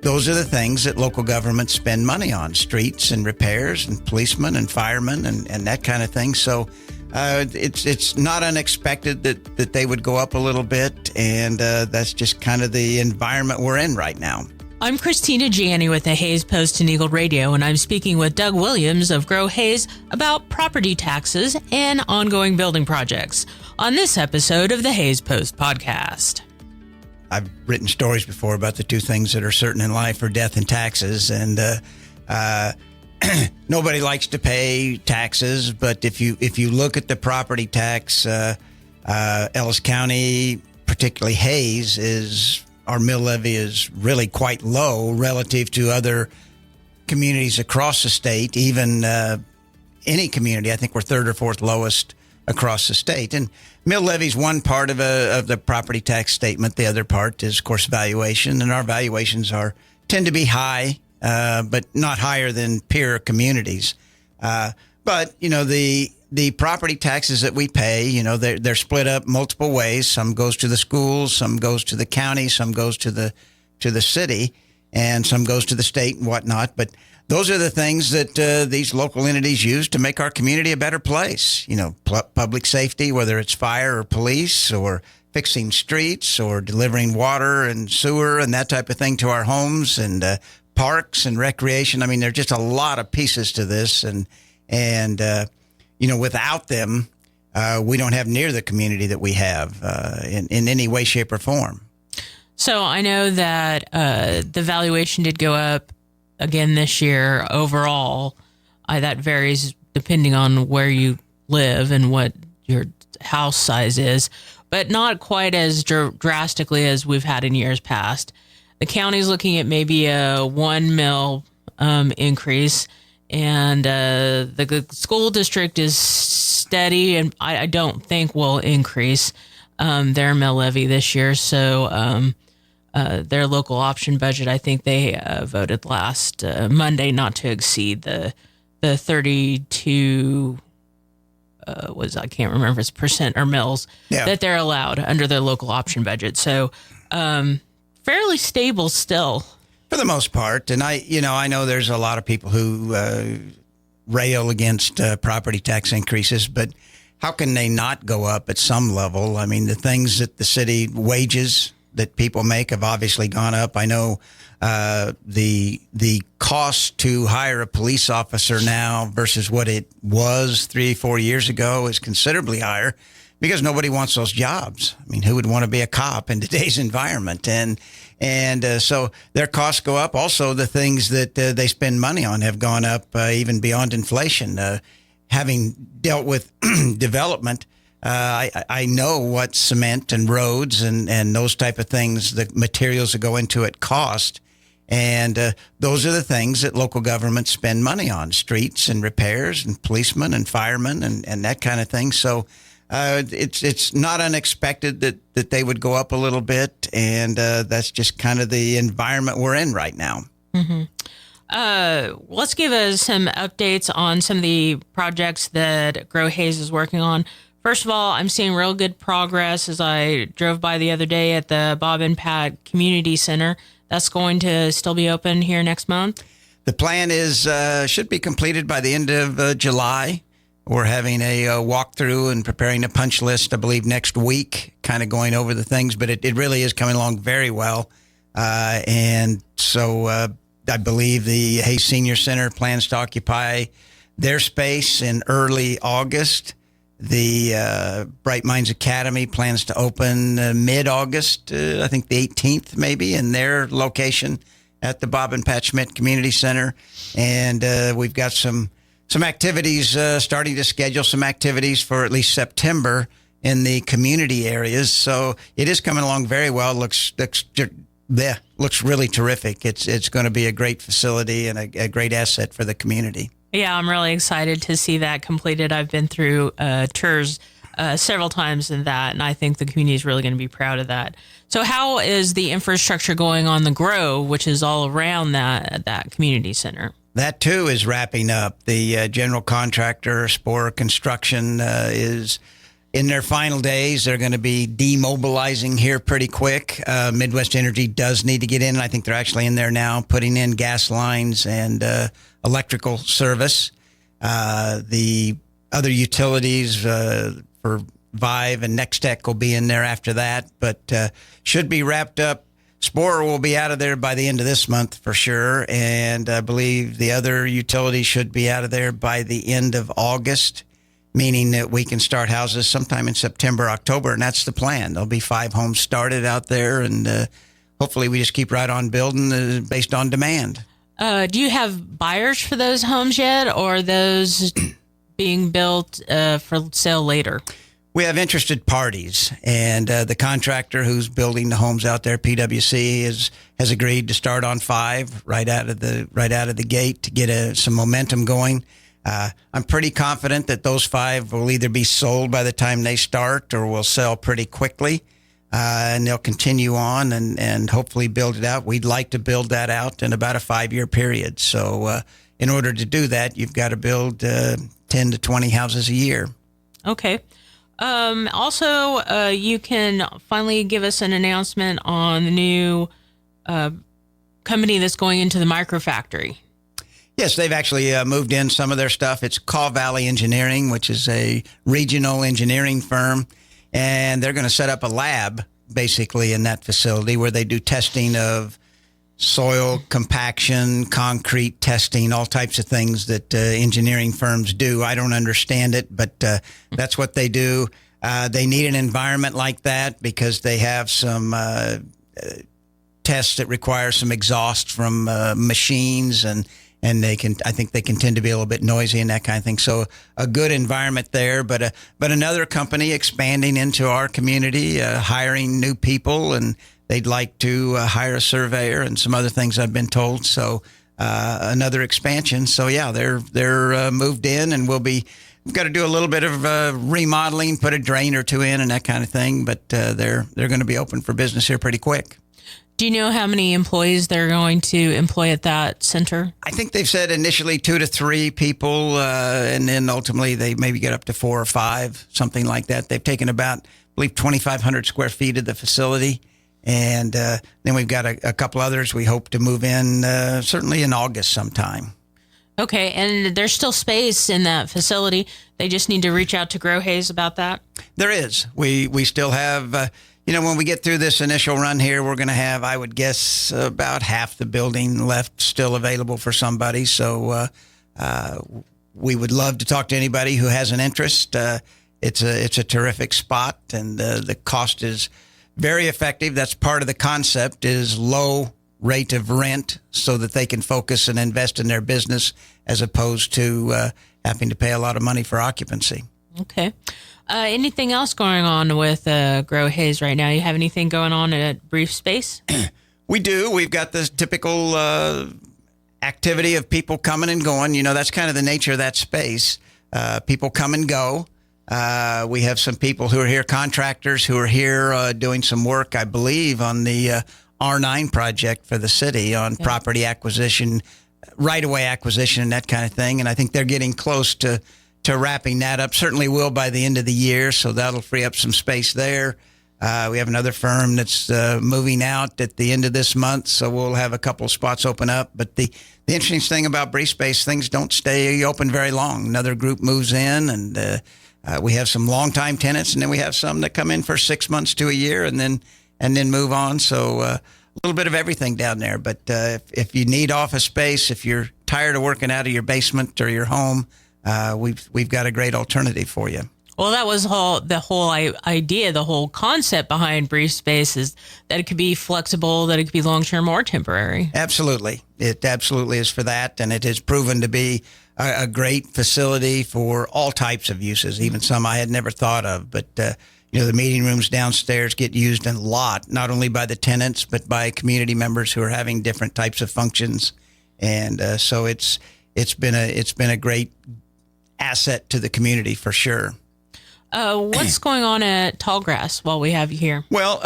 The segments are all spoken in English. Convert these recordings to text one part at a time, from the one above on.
those are the things that local governments spend money on: streets and repairs and policemen and firemen and that kind of thing. So it's not unexpected that they would go up a little bit, and that's just kind of the environment we're in right now. I'm Cristina Janney with the Hayes Post and Eagle Radio, and I'm speaking with Doug Williams of Grow Hayes about property taxes and ongoing building projects on this episode of the Hayes Post podcast. I've written stories before about the two things that are certain in life are death and taxes, and nobody likes to pay taxes. But if you look at the property tax, Ellis County, particularly Hayes, our mill levy is really quite low relative to other communities across the state. Even any community, I think we're third or fourth lowest across the state. And mill levy is one part of the property tax statement. The other part is, of course, valuation, and our valuations tend to be high, but not higher than peer communities. But the property taxes that we pay, they're split up multiple ways. Some goes to the schools, some goes to the county, some goes to the city, and some goes to the state and whatnot. But those are the things that these local entities use to make our community a better place. Public safety, whether it's fire or police or fixing streets or delivering water and sewer and that type of thing to our homes, and parks and recreation. I mean, there's just a lot of pieces to this, and without them, we don't have near the community that we have in any way, shape, or form. So I know that the valuation did go up again this year overall. That varies depending on where you live and what your house size is, but not quite as drastically as we've had in years past. The county's looking at maybe a 1 mil increase, and the school district is steady, and I don't think will increase their mill levy this year. So their local option budget, I think they voted last Monday not to exceed the 32 I can't remember if it's percent or mills that they're allowed under their local option budget. So fairly stable still. For the most part. And I know there's a lot of people who rail against property tax increases, but how can they not go up at some level? I mean, the things that the city wages that people make have obviously gone up. I know the cost to hire a police officer now versus what it was 3-4 years ago is considerably higher, because nobody wants those jobs. I mean, who would want to be a cop in today's environment? And so their costs go up. Also, the things that they spend money on have gone up even beyond inflation. Having dealt with development, I know what cement and roads and those type of things, the materials that go into it, cost. And those are the things that local governments spend money on: streets and repairs and policemen and firemen and that kind of thing. So it's not unexpected that they would go up a little bit, and that's just kind of the environment we're in right now. Mm-hmm. Let's give us some updates on some of the projects that Grow Hayes is working on. First of all, I'm seeing real good progress as I drove by the other day at the Bob and Pat Community Center. That's going to still be open here next month. The plan is should be completed by the end of July. We're having a walkthrough and preparing a punch list, I believe, next week, kind of going over the things, but it really is coming along very well. And so I believe the Hayes Senior Center plans to occupy their space in early August. The Bright Minds Academy plans to open mid-August, I think the 18th maybe, in their location at the Bob and Pat Schmidt Community Center. And we've got some activities, starting to schedule some activities for at least September in the community areas. So it is coming along very well. Looks really terrific. It's going to be a great facility and a great asset for the community. Yeah, I'm really excited to see that completed. I've been through tours several times in that, and I think the community is really going to be proud of that. So how is the infrastructure going on the Grow, which is all around that community center? That, too, is wrapping up. The general contractor, Spore Construction, is in their final days. They're going to be demobilizing here pretty quick. Midwest Energy does need to get in. I think they're actually in there now, putting in gas lines and electrical service. The other utilities for Vive and Nextech will be in there after that, but should be wrapped up. Spore will be out of there by the end of this month for sure, and I believe the other utilities should be out of there by the end of August, meaning that we can start houses sometime in September, October, and that's the plan. There'll be 5 homes started out there, and hopefully we just keep right on building based on demand. Do you have buyers for those homes yet, or are those being built for sale later? We have interested parties, and the contractor who's building the homes out there, PwC, has agreed to start on 5 right out of the gate to get some momentum going. I'm pretty confident that those 5 will either be sold by the time they start or will sell pretty quickly, and they'll continue on and hopefully build it out. We'd like to build that out in about a 5-year period. So in order to do that, you've got to build 10 to 20 houses a year. Okay. Also, you can finally give us an announcement on the new company that's going into the microfactory. Yes, they've actually moved in some of their stuff. It's Caw Valley Engineering, which is a regional engineering firm, and they're going to set up a lab basically in that facility where they do testing of soil compaction, concrete testing, all types of things that engineering firms do. I don't understand it, but that's what they do. They need an environment like that because they have some tests that require some exhaust from machines, and I think they can tend to be a little bit noisy and that kind of thing. So a good environment there, but another company expanding into our community, hiring new people, and they'd like to hire a surveyor and some other things I've been told. So another expansion. So yeah, they're moved in, and we've got to do a little bit of remodeling, put a drain or 2 in and that kind of thing. But they're going to be open for business here pretty quick. Do you know how many employees they're going to employ at that center? I think they've said initially 2 to 3 people, and then ultimately they maybe get up to 4 or 5, something like that. They've taken about, I believe, 2,500 square feet of the facility. And then we've got a couple others we hope to move in certainly in August sometime. Okay, and there's still space in that facility. They just need to reach out to Grow Haze about that? There is. We still have, when we get through this initial run here, we're going to have, I would guess, about half the building left still available for somebody. So we would love to talk to anybody who has an interest. It's a terrific spot, and the cost is very effective. That's part of the concept, is low rate of rent so that they can focus and invest in their business as opposed to having to pay a lot of money for occupancy. Okay. Anything else going on with Grow Haze right now? You have anything going on at Brief Space? We do. We've got the typical activity of people coming and going. That's kind of the nature of that space. People come and go. We have some people who are here, contractors who are here doing some work, I believe, on the R9 project for the city on property acquisition, right-of-way acquisition and that kind of thing. And I think they're getting close to wrapping that up. Certainly will by the end of the year, so that'll free up some space there. We have another firm that's moving out at the end of this month, so we'll have a couple of spots open up. But the interesting thing about Brief Space, things don't stay open very long. Another group moves in, and we have some longtime tenants, and then we have some that come in for 6 months to a year and then move on. So a little bit of everything down there. But if you need office space, if you're tired of working out of your basement or your home, we've got a great alternative for you. Well, that was the whole idea, the whole concept behind Brief Space is that it could be flexible, that it could be long-term or temporary. Absolutely. It absolutely is for that, and it has proven to be a great facility for all types of uses, even some I had never thought of. But, the meeting rooms downstairs get used a lot, not only by the tenants, but by community members who are having different types of functions. And so it's been a great asset to the community for sure. What's going on at Tallgrass while we have you here? Well,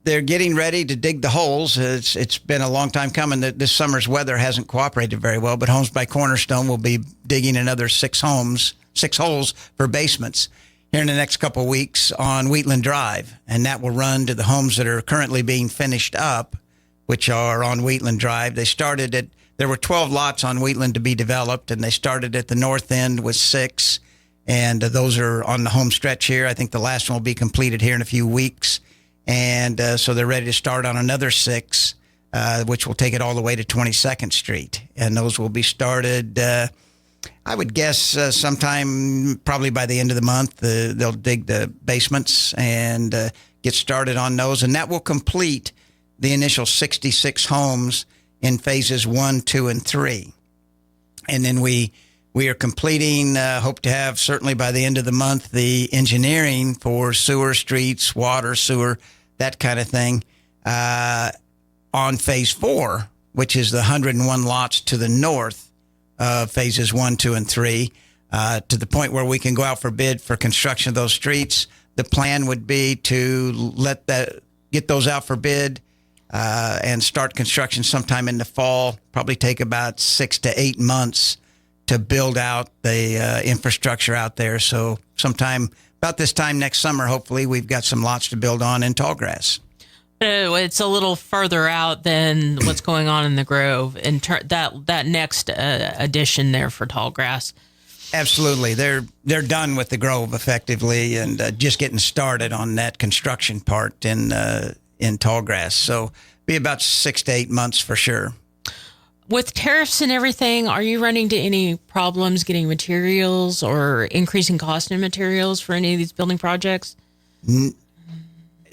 they're getting ready to dig the holes. It's been a long time coming. This summer's weather hasn't cooperated very well, but Homes by Cornerstone will be digging another 6 holes for basements. here in the next couple of weeks on Wheatland Drive, and that will run to the homes that are currently being finished up, which are on Wheatland Drive. There were 12 lots on Wheatland to be developed, and they started at the north end with 6, and those are on the home stretch here. I think the last one will be completed here in a few weeks, and so they're ready to start on another 6, which will take it all the way to 22nd Street, and those will be started I would guess sometime probably by the end of the month. They'll dig the basements and get started on those, and that will complete the initial 66 homes in phases 1, 2, and 3. And then we are completing, hope to have certainly by the end of the month, the engineering for sewer, streets, water, sewer, that kind of thing on phase 4, which is the 101 lots to the north of phases 1, 2, and 3, to the point where we can go out for bid for construction of those streets. The plan would be to get those out for bid and start construction sometime in the fall. Probably take about 6 to 8 months to build out the infrastructure out there. So sometime about this time next summer, hopefully, we've got some lots to build on in Tallgrass. It's a little further out than what's going on in the Grove, and that next addition there for Tallgrass. Absolutely, they're done with the Grove effectively, and just getting started on that construction part in Tallgrass. So be about 6 to 8 months for sure. With tariffs and everything, are you running into any problems getting materials or increasing cost in materials for any of these building projects?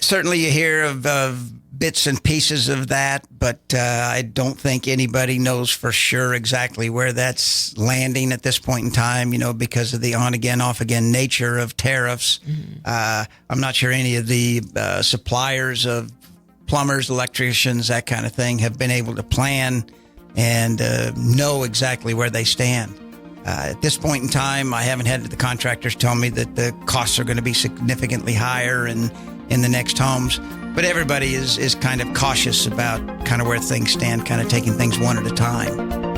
Certainly you hear of bits and pieces of that, but I don't think anybody knows for sure exactly where that's landing at this point in time, because of the on-again, off-again nature of tariffs. Mm-hmm. I'm not sure any of the suppliers of plumbers, electricians, that kind of thing have been able to plan and know exactly where they stand. At this point in time, I haven't had the contractors tell me that the costs are going to be significantly higher in the next homes, but everybody is kind of cautious about kind of where things stand, kind of taking things one at a time.